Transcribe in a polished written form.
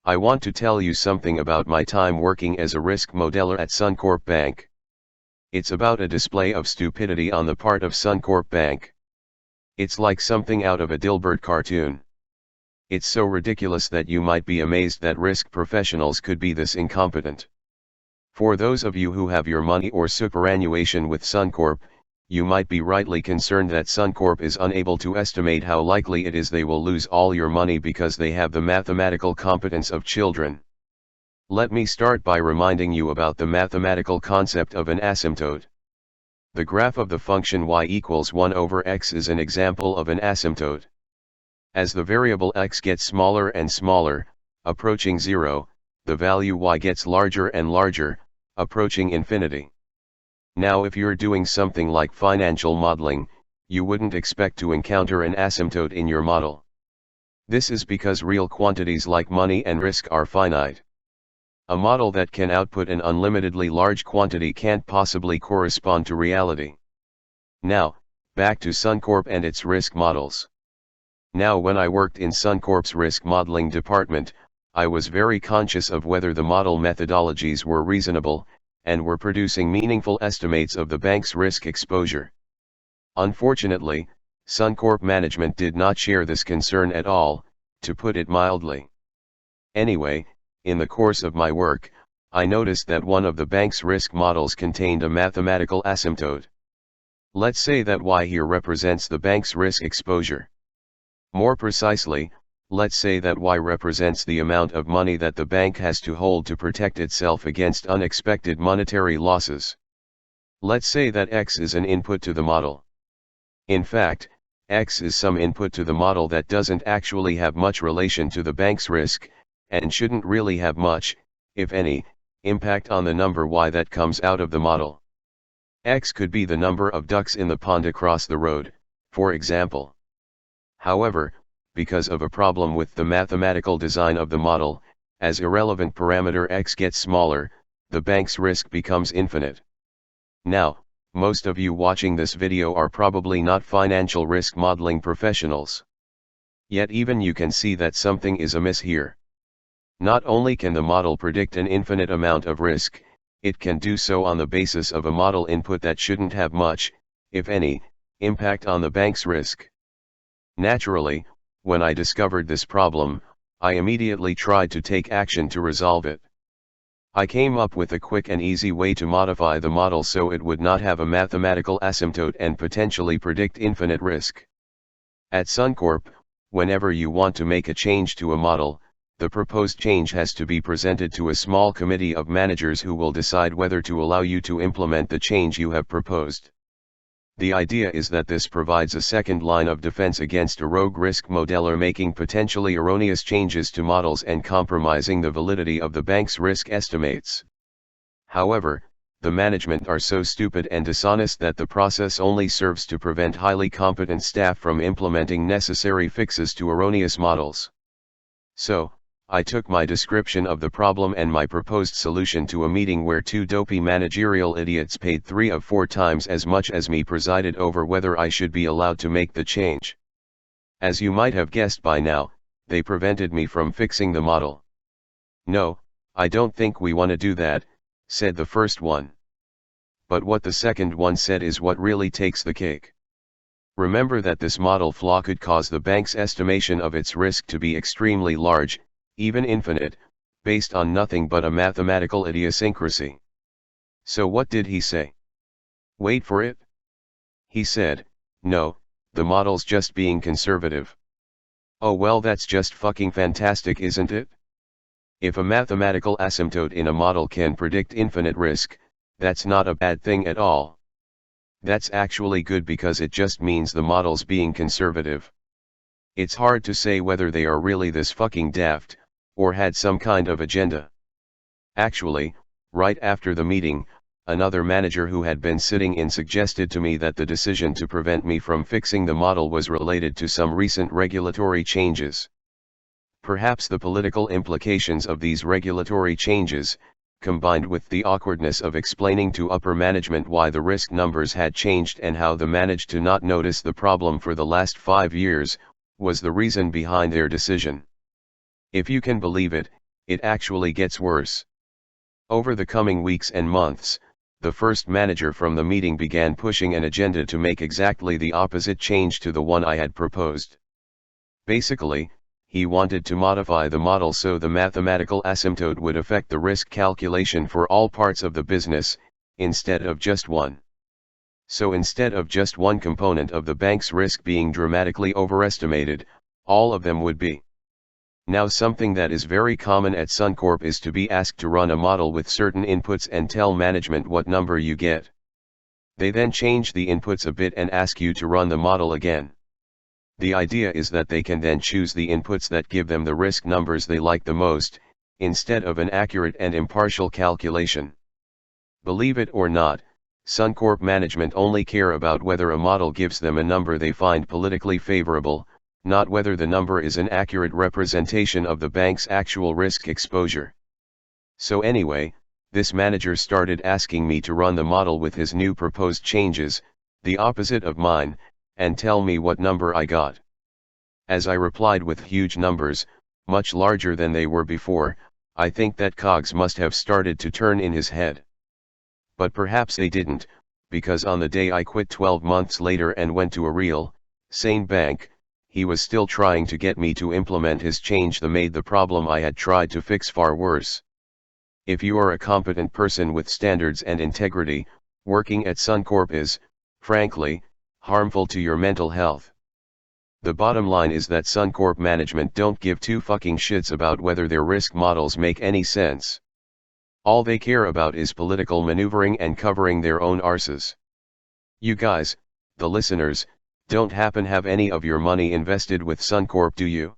I want to tell you something about my time working as a risk modeller at Suncorp Bank. It's about a display of stupidity on the part of Suncorp Bank. It's like something out of a Dilbert cartoon. It's so ridiculous that you might be amazed that risk professionals could be this incompetent. For those of you who have your money or superannuation with Suncorp, you might be rightly concerned that Suncorp is unable to estimate how likely it is they will lose all your money because they have the mathematical competence of children. Let me start by reminding you about the mathematical concept of an asymptote. The graph of the function y equals 1 over x is an example of an asymptote. As the variable x gets smaller and smaller, approaching 0, the value y gets larger and larger, approaching infinity. Now if you're doing something like financial modeling, you wouldn't expect to encounter an asymptote in your model. This is because real quantities like money and risk are finite. A model that can output an unlimitedly large quantity can't possibly correspond to reality. Now, back to Suncorp and its risk models. Now when I worked in Suncorp's risk modeling department, I was very conscious of whether the model methodologies were reasonable, and were producing meaningful estimates of the bank's risk exposure. Unfortunately, Suncorp management did not share this concern at all, to put it mildly. Anyway, in the course of my work, I noticed that one of the bank's risk models contained a mathematical asymptote. Let's say that y here represents the bank's risk exposure. More precisely, let's say that y represents the amount of money that the bank has to hold to protect itself against unexpected monetary losses. Let's say that x is an input to the model. In fact, x is some input to the model that doesn't actually have much relation to the bank's risk, and shouldn't really have much, if any, impact on the number y that comes out of the model. X could be the number of ducks in the pond across the road, for example. However, because of a problem with the mathematical design of the model, as irrelevant parameter x gets smaller, the bank's risk becomes infinite. Now, most of you watching this video are probably not financial risk modeling professionals. Yet even you can see that something is amiss here. Not only can the model predict an infinite amount of risk, it can do so on the basis of a model input that shouldn't have much, if any, impact on the bank's risk. Naturally, when I discovered this problem, I immediately tried to take action to resolve it. I came up with a quick and easy way to modify the model so it would not have a mathematical asymptote and potentially predict infinite risk. At Suncorp, whenever you want to make a change to a model, the proposed change has to be presented to a small committee of managers who will decide whether to allow you to implement the change you have proposed. The idea is that this provides a second line of defense against a rogue risk modeller making potentially erroneous changes to models and compromising the validity of the bank's risk estimates. However, the management are so stupid and dishonest that the process only serves to prevent highly competent staff from implementing necessary fixes to erroneous models. So, I took my description of the problem and my proposed solution to a meeting where two dopey managerial idiots paid 3 of 4 times as much as me presided over whether I should be allowed to make the change. As you might have guessed by now, they prevented me from fixing the model. "No, I don't think we want to do that," said the first one. But what the second one said is what really takes the cake. Remember that this model flaw could cause the bank's estimation of its risk to be extremely large, even infinite, based on nothing but a mathematical idiosyncrasy. So what did he say? Wait for it. He said, "No, the model's just being conservative." Oh well, that's just fucking fantastic, isn't it? If a mathematical asymptote in a model can predict infinite risk, that's not a bad thing at all. That's actually good because it just means the model's being conservative. It's hard to say whether they are really this fucking daft, or had some kind of agenda. Actually, right after the meeting, another manager who had been sitting in suggested to me that the decision to prevent me from fixing the model was related to some recent regulatory changes. Perhaps the political implications of these regulatory changes, combined with the awkwardness of explaining to upper management why the risk numbers had changed and how they managed to not notice the problem for the last 5 years, was the reason behind their decision. If you can believe it, It actually gets worse. Over the coming weeks and months, the first manager from the meeting began pushing an agenda to make exactly the opposite change to the one I had proposed. Basically, he wanted to modify the model so the mathematical asymptote would affect the risk calculation for all parts of the business, instead of just one. So instead of just one component of the bank's risk being dramatically overestimated, all of them would be. Now, something that is very common at Suncorp is to be asked to run a model with certain inputs and tell management what number you get. They then change the inputs a bit and ask you to run the model again. The idea is that they can then choose the inputs that give them the risk numbers they like the most, instead of an accurate and impartial calculation. Believe it or not, Suncorp management only care about whether a model gives them a number they find politically favorable, not whether the number is an accurate representation of the bank's actual risk exposure. So anyway, this manager started asking me to run the model with his new proposed changes, the opposite of mine, and tell me what number I got. As I replied with huge numbers, much larger than they were before, I think that cogs must have started to turn in his head. But perhaps they didn't, because on the day I quit 12 months later and went to a real, sane bank, he was still trying to get me to implement his change that made the problem I had tried to fix far worse. If you are a competent person with standards and integrity, working at Suncorp is, frankly, harmful to your mental health. The bottom line is that Suncorp management don't give two fucking shits about whether their risk models make any sense. All they care about is political maneuvering and covering their own arses. You guys, the listeners, don't happen have any of your money invested with Suncorp, do you?